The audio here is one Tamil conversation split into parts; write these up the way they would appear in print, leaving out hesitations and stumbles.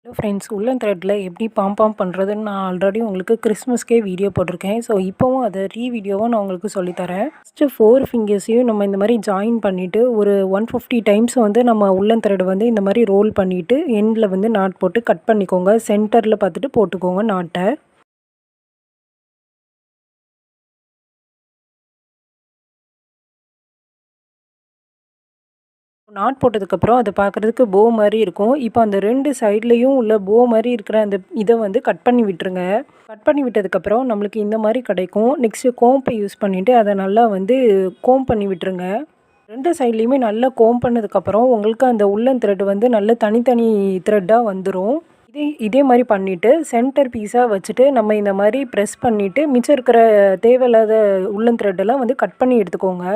ஹலோ ஃப்ரெண்ட்ஸ், உள்ளன் த்ரெட்டில் எப்படி பாம் பண்ணுறதுன்னு நான் ஆல்ரெடி உங்களுக்கு கிறிஸ்மஸ்க்கே வீடியோ போட்டிருக்கேன். ஸோ இப்போவும் அதை வீடியோவாக நான் உங்களுக்கு சொல்லித்தரேன். ஃபஸ்ட்டு 4 ஃபிங்கர்ஸையும் நம்ம இந்த மாதிரி ஜாயின் பண்ணிவிட்டு ஒரு 150 டைம்ஸ் வந்து நம்ம உள்ளன் த்ரெட் வந்து இந்த மாதிரி ரோல் பண்ணிவிட்டு எண்டில் வந்து நாட் போட்டு கட் பண்ணிக்கோங்க. சென்டரில் பார்த்துட்டு போட்டுக்கோங்க நாட்டை. நாட் போட்டதுக்கப்புறம் அதை பார்க்குறதுக்கு போ மாதிரி இருக்கும். இப்போ அந்த 2 சைட்லேயும் உள்ள போ மாதிரி இருக்கிற அந்த இதை வந்து கட் பண்ணி விட்டுருங்க. கட் பண்ணி விட்டதுக்கப்புறம் நம்மளுக்கு இந்த மாதிரி கிடைக்கும். நெக்ஸ்ட்டு கோம்பை யூஸ் பண்ணிவிட்டு அதை நல்லா வந்து கோம் பண்ணி விட்டுருங்க. 2 சைட்லேயுமே நல்லா கோம் பண்ணதுக்கப்புறம் உங்களுக்கு அந்த உள்ளன் த்ரெட் வந்து நல்ல தனித்தனி த்ரெட்டாக வந்துடும். இதே மாதிரி பண்ணிவிட்டு சென்டர் பீஸாக வச்சுட்டு நம்ம இந்த மாதிரி ப்ரெஸ் பண்ணிவிட்டு மிச்சம் இருக்கிற தேவையில்லாத உள்ளன் த்ரெட்டெல்லாம் வந்து கட் பண்ணி எடுத்துக்கோங்க.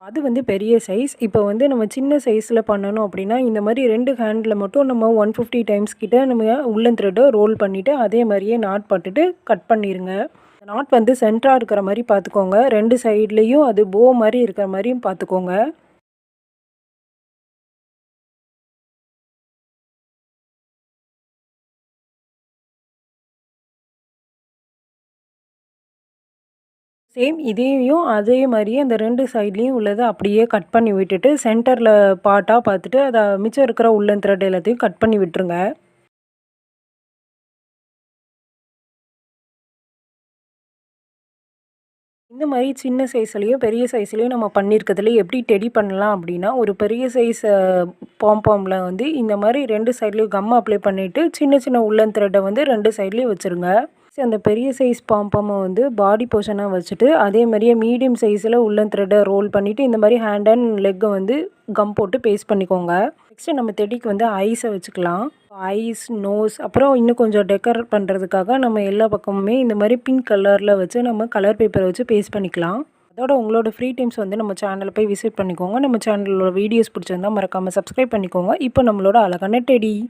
அது வந்து பெரிய சைஸ். இப்போ வந்து நம்ம சின்ன சைஸில் பண்ணணும் அப்படின்னா, இந்த மாதிரி 2 ஹேண்டில் மட்டும் நம்ம 150 டைம்ஸ் கிட்ட நம்ம உள்ளன் த்ரெட்டை ரோல் பண்ணிவிட்டு, அதே மாதிரியே நாட் போட்டுட்டு கட் பண்ணிடுங்க. நாட் வந்து சென்டராக இருக்கிற மாதிரி பார்த்துக்கோங்க. 2 சைட்லேயும் அது போ மாதிரி இருக்கிற மாதிரியும் பார்த்துக்கோங்க. சேம் இதையும் அதே மாதிரியே அந்த 2 சைட்லேயும் உள்ளதை அப்படியே கட் பண்ணி விட்டுட்டு, சென்டரில் பார்ட்டாக பார்த்துட்டு, அதை மிச்சம் இருக்கிற உள்ளன் த்ரெட் எல்லாத்தையும் கட் பண்ணி விட்டுருங்க. இந்த மாதிரி சின்ன சைஸ்லேயும் பெரிய சைஸ்லேயும் நம்ம பண்ணியிருக்கிறதுல எப்படி டெடி பண்ணலாம் அப்படின்னா, ஒரு பெரிய சைஸ் பாம்பாமில் வந்து இந்த மாதிரி 2 சைட்லேயும் கம் அப்ளை பண்ணிவிட்டு சின்ன சின்ன உள்ளன் த்ரெட்டை வந்து 2 சைட்லேயும் வச்சுருங்க. அந்த பெரிய சைஸ் பாம்பாமை வந்து பாடி போர்ஷனாக வச்சுட்டு, அதே மாதிரியே மீடியம் சைஸில் உள்ளன் த்ரெட்டை ரோல் பண்ணிவிட்டு இந்த மாதிரி ஹேண்ட் அண்ட் லெக்கை வந்து கம் போட்டு பேஸ்ட் பண்ணிக்கோங்க. நெக்ஸ்ட்டு நம்ம தெடிக்கு வந்து ஐஸை வச்சுக்கலாம். ஐஸ், நோஸ், அப்புறம் இன்னும் கொஞ்சம் டெக்கர் பண்ணுறதுக்காக நம்ம எல்லா பக்கமுமே இந்த மாதிரி பிங்க் கலரில் வச்சு நம்ம கலர் பேப்பரை வச்சு பேஸ்ட் பண்ணிக்கலாம். அதோட உங்களோட ஃப்ரீ டைம்ஸ் வந்து நம்ம சேனலில் போய் விசிட் பண்ணிக்கோங்க. நம்ம சேனலோட வீடியோஸ் பிடிச்சிருந்தா மறக்காமல் சப்ஸ்கிரைப் பண்ணிக்கோங்க. இப்போ நம்மளோட அழகான டெடி